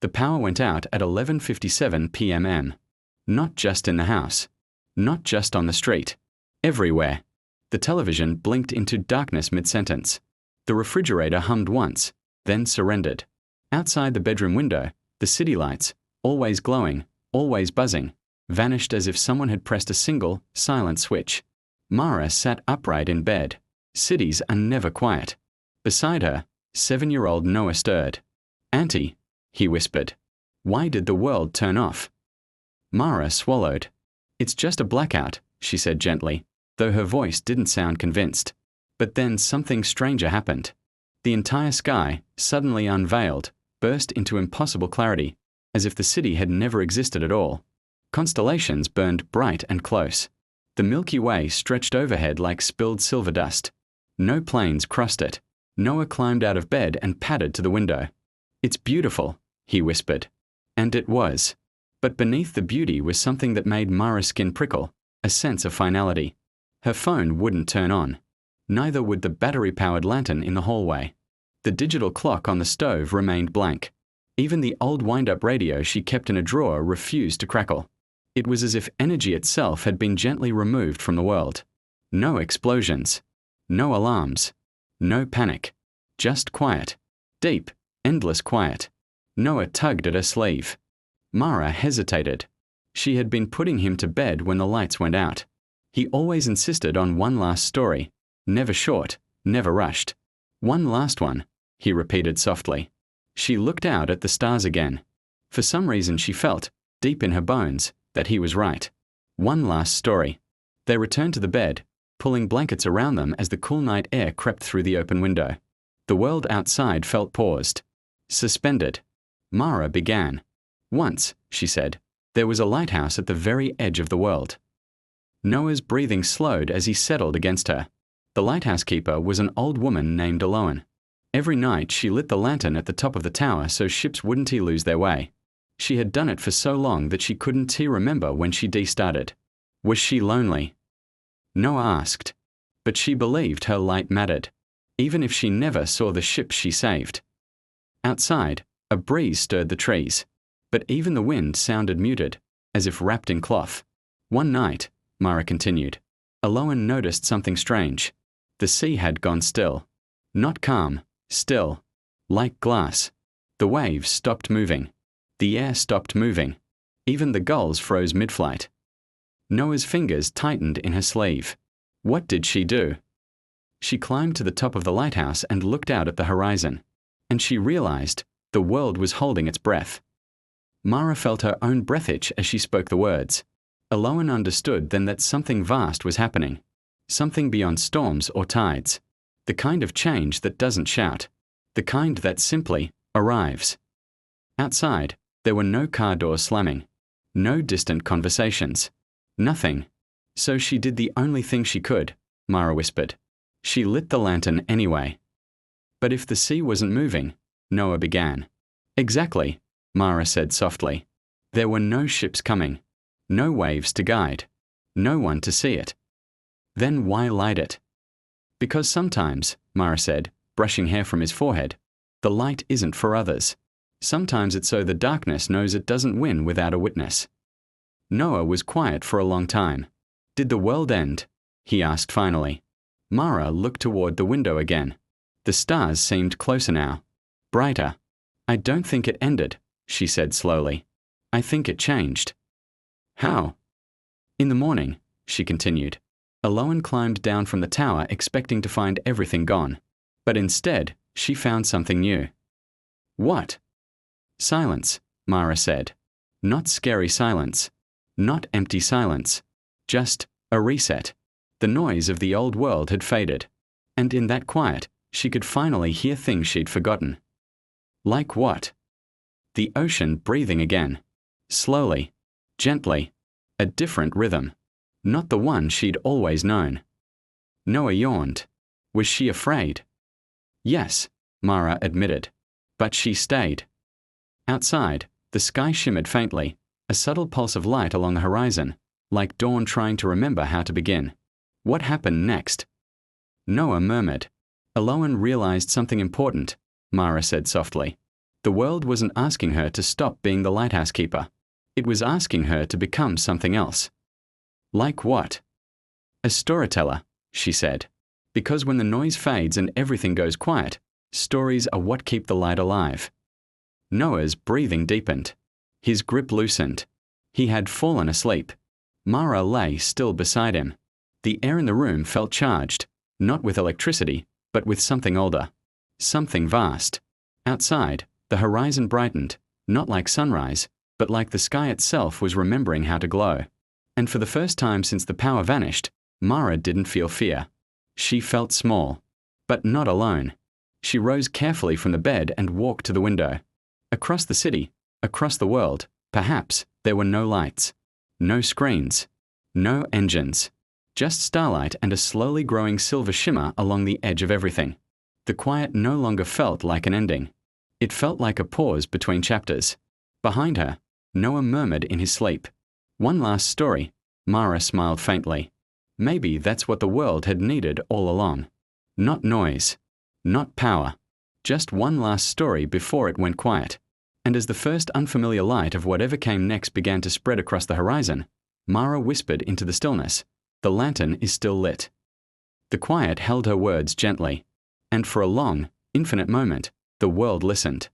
The power went out at 11:57 p.m. Not just in the house. Not just on the street. Everywhere. The television blinked into darkness mid-sentence. The refrigerator hummed once, then surrendered. Outside the bedroom window, the city lights, always glowing, always buzzing, vanished as if someone had pressed a single, silent switch. Mara sat upright in bed. Cities are never quiet. Beside her, 7-year-old Noah stirred. "Auntie," he whispered. "Why did the world turn off?" Mara swallowed. "It's just a blackout," she said gently, though her voice didn't sound convinced. But then something stranger happened. The entire sky, suddenly unveiled, burst into impossible clarity, as if the city had never existed at all. Constellations burned bright and close. The Milky Way stretched overhead like spilled silver dust. No planes crossed it. Noah climbed out of bed and padded to the window. "It's beautiful," he whispered. And it was. But beneath the beauty was something that made Mara's skin prickle, a sense of finality. Her phone wouldn't turn on. Neither would the battery-powered lantern in the hallway. The digital clock on the stove remained blank. Even the old wind-up radio she kept in a drawer refused to crackle. It was as if energy itself had been gently removed from the world. No explosions. No alarms. No panic. Just quiet. Deep, endless quiet. Noah tugged at her sleeve. Mara hesitated. She had been putting him to bed when the lights went out. He always insisted on one last story. Never short, never rushed. "One last one," he repeated softly. She looked out at the stars again. For some reason she felt, deep in her bones, that he was right. One last story. They returned to the bed, pulling blankets around them as the cool night air crept through the open window. The world outside felt paused. Suspended. Mara began. "Once," she said, "there was a lighthouse at the very edge of the world." Noah's breathing slowed as he settled against her. The lighthouse keeper was an old woman named Aloan. Every night she lit the lantern at the top of the tower so ships wouldn't lose their way. She had done it for so long that she couldn't remember when she started. Was she lonely? Noah asked. But she believed her light mattered, even if she never saw the ships she saved. Outside, a breeze stirred the trees, but even the wind sounded muted, as if wrapped in cloth. One night, Mara continued, Aloan noticed something strange. The sea had gone still. Not calm, still. Like glass. The waves stopped moving. The air stopped moving. Even the gulls froze mid-flight. Noah's fingers tightened in her sleeve. What did she do? She climbed to the top of the lighthouse and looked out at the horizon. And she realized the world was holding its breath. Mara felt her own breath itch as she spoke the words. Aloan understood then that something vast was happening. Something beyond storms or tides. The kind of change that doesn't shout. The kind that simply arrives. Outside, there were no car doors slamming. No distant conversations. Nothing. So she did the only thing she could, Mara whispered. She lit the lantern anyway. But if the sea wasn't moving, Noah began. Exactly, Mara said softly. There were no ships coming. No waves to guide. No one to see it. Then why light it? Because sometimes, Mara said, brushing hair from his forehead, the light isn't for others. Sometimes it's so the darkness knows it doesn't win without a witness. Noah was quiet for a long time. Did the world end? He asked finally. Mara looked toward the window again. The stars seemed closer now. Brighter. I don't think it ended, she said slowly. I think it changed. How? In the morning, she continued, Aloan climbed down from the tower expecting to find everything gone. But instead, she found something new. What? Silence, Mara said. Not scary silence. Not empty silence. Just a reset. The noise of the old world had faded. And in that quiet, she could finally hear things she'd forgotten. Like what? The ocean breathing again. Slowly. Gently. A different rhythm. Not the one she'd always known. Noah yawned. Was she afraid? Yes, Mara admitted. But she stayed. Outside, the sky shimmered faintly, a subtle pulse of light along the horizon, like dawn trying to remember how to begin. What happened next? Noah murmured. Aloan realized something important, Mara said softly. The world wasn't asking her to stop being the lighthouse keeper. It was asking her to become something else. Like what? A storyteller, she said. Because when the noise fades and everything goes quiet, stories are what keep the light alive. Noah's breathing deepened. His grip loosened. He had fallen asleep. Mara lay still beside him. The air in the room felt charged, not with electricity, but with something older. Something vast. Outside, the horizon brightened, not like sunrise, but like the sky itself was remembering how to glow. And for the first time since the power vanished, Mara didn't feel fear. She felt small, but not alone. She rose carefully from the bed and walked to the window. Across the city, across the world, perhaps, there were no lights, no screens, no engines, just starlight and a slowly growing silver shimmer along the edge of everything. The quiet no longer felt like an ending. It felt like a pause between chapters. Behind her, Noah murmured in his sleep. One last story. Mara smiled faintly. Maybe that's what the world had needed all along. Not noise, not power, just one last story before it went quiet. And as the first unfamiliar light of whatever came next began to spread across the horizon, Mara whispered into the stillness, "The lantern is still lit." The quiet held her words gently, and for a long, infinite moment, the world listened.